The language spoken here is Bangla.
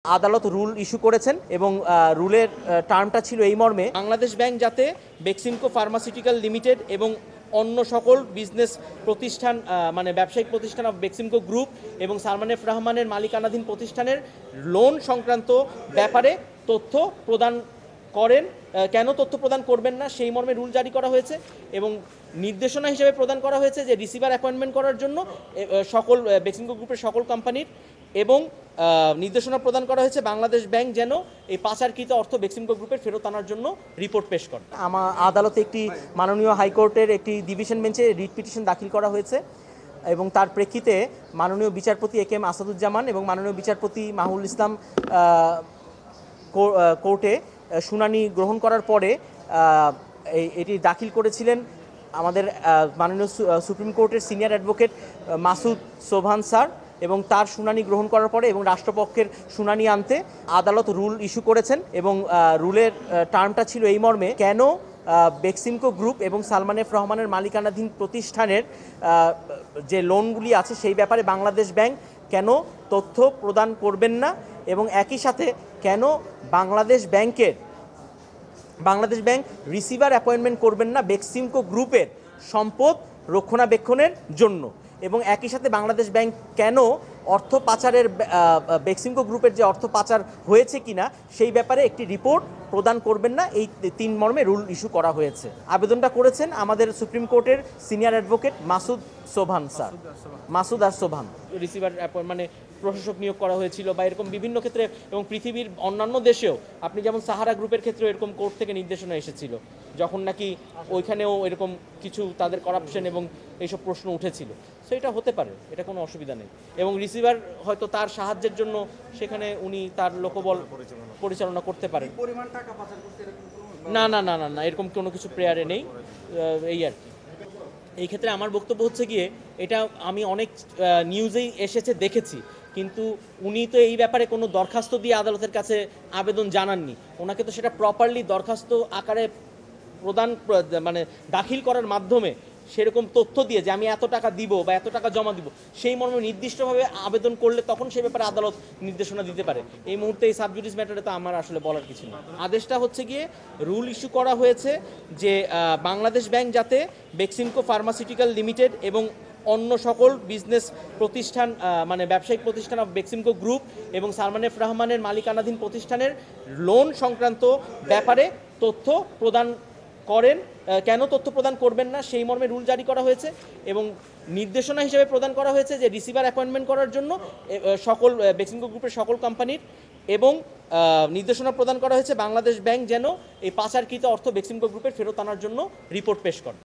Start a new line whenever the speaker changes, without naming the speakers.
আদালত রুল ইস্যু করেছেন এবং রুলের টার্মটা ছিল এই মর্মে, বাংলাদেশ ব্যাংক যাতে বেক্সিমকো ফার্মাসিউটিক্যাল লিমিটেড এবং অন্য সকল বিজনেস প্রতিষ্ঠান মানে ব্যবসায়িক প্রতিষ্ঠান অফ বেক্সিমকো গ্রুপ এবং সালমান এফ রহমানের মালিকানাধীন প্রতিষ্ঠানের লোন সংক্রান্ত ব্যাপারে তথ্য প্রদান করেন, কেন তথ্য প্রদান করবেন না সেই মর্মে রুল জারি করা হয়েছে এবং নির্দেশনা হিসেবে প্রদান করা হয়েছে যে রিসিভার অ্যাপয়েন্টমেন্ট করার জন্য সকল বেক্সিমকো গ্রুপের সকল কোম্পানির এবং নির্দেশনা প্রদান করা হয়েছে বাংলাদেশ ব্যাংক যেন এই পাচারকৃত অর্থ বেক্সিমকো গ্রুপের ফেরত আনার জন্য রিপোর্ট পেশ করে। আদালতে একটি মাননীয় হাইকোর্টের একটি ডিভিশন বেঞ্চে রিট পিটিশন দাখিল করা হয়েছে এবং তার প্রেক্ষিতে মাননীয় বিচারপতি এ কে এম আসাদুজ্জামান এবং মাননীয় বিচারপতি মাহুল ইসলাম কোর্টে শুনানি গ্রহণ করার পরে এটি দাখিল করেছিলেন আমাদের মাননীয় সুপ্রিম কোর্টের senior advocate Masud Sobhan sir এবং তার শুনানি গ্রহণ করার পরে এবং রাষ্ট্রপক্ষের শুনানি আনতে আদালত রুল ইস্যু করেছেন এবং রুলের টার্মটা ছিল এই মর্মে, কেন বেক্সিমকো গ্রুপ এবং সালমান এফ রহমানের মালিকানাধীন প্রতিষ্ঠানের যে লোনগুলি আছে সেই ব্যাপারে বাংলাদেশ ব্যাংক কেন তথ্য প্রদান করবেন না এবং একই সাথে কেন বাংলাদেশ ব্যাংক রিসিভার অ্যাপয়েন্টমেন্ট করবেন না বেক্সিমকো গ্রুপের সম্পদ রক্ষণাবেক্ষণের জন্য এবং একই সাথে বাংলাদেশ ব্যাংক কেন অর্থ পাচারের বেক্সিমকো গ্রুপের যে অর্থ পাচার হয়েছে কিনা সেই ব্যাপারে একটি রিপোর্ট প্রদান করবেন না, এই তিন মর্মে রুল ইস্যু করা হয়েছে। আবেদনটা করেছেন আমাদের সুপ্রিম কোর্টের সিনিয়র অ্যাডভোকেট মাসুদ আর সোবহান। রিসিভার মানে প্রশাসক নিয়োগ করা হয়েছিল বা এরকম বিভিন্ন ক্ষেত্রে এবং পৃথিবীর অন্যান্য দেশেও আপনি যেমন সাহারা গ্রুপের ক্ষেত্রে এরকম কোর্ট থেকে নির্দেশনা এসেছিল যখন নাকি ওইখানেও এরকম কিছু তাদের করাপশন এবং এইসব প্রশ্ন উঠেছিল। সো এটা হতে পারে, এটা কোনো অসুবিধা নেই এবং রিসিভার হয়তো তার সাহায্যের জন্য সেখানে উনি তার লোকবল পরিচালনা করতে পারেন। না না না না না এরকম কোনো কিছু প্রেয়ারে নেই, এই আর কি। এই ক্ষেত্রে আমার বক্তব্য হচ্ছে গিয়ে এটা আমি অনেক নিউজেই এসেছে দেখেছি, কিন্তু উনি তো এই ব্যাপারে কোনো দরখাস্ত দিয়ে আদালতের কাছে আবেদন জানাননি। ওনাকে তো সেটা প্রপারলি দরখাস্ত আকারে প্রদান মানে দাখিল করার মাধ্যমে সেরকম তথ্য দিয়ে যে আমি এত টাকা দিব বা এত টাকা জমা দিব সেই মর্মে নির্দিষ্টভাবে আবেদন করলে তখন সে ব্যাপারে আদালত নির্দেশনা দিতে পারে। এই মুহূর্তে এই সাবজুডিস ম্যাটারে তো আমার আসলে বলার কিছু নেই। আদেশটা হচ্ছে গিয়ে রুল ইস্যু করা হয়েছে যে বাংলাদেশ ব্যাংক যাতে বেক্সিমকো ফার্মাসিউটিক্যাল লিমিটেড এবং অন্য সকল বিজনেস প্রতিষ্ঠান মানে ব্যবসায়িক প্রতিষ্ঠান অফ বেক্সিমকো গ্রুপ এবং সালমান এফ রহমানের মালিকানাধীন প্রতিষ্ঠানের লোন সংক্রান্ত ব্যাপারে তথ্য প্রদান করেন, কেন তথ্য প্রদান করবেন না সেই মর্মে রুল জারি করা হয়েছে এবং নির্দেশনা হিসেবে প্রদান করা হয়েছে যে রিসিভার অ্যাপয়েন্টমেন্ট করার জন্য সকল বেক্সিমকো গ্রুপের সকল কোম্পানির এবং নির্দেশনা প্রদান করা হয়েছে বাংলাদেশ ব্যাংক যেন এই পাচারকৃত অর্থ বেক্সিমকো গ্রুপের ফেরত আনার জন্য রিপোর্ট পেশ করে।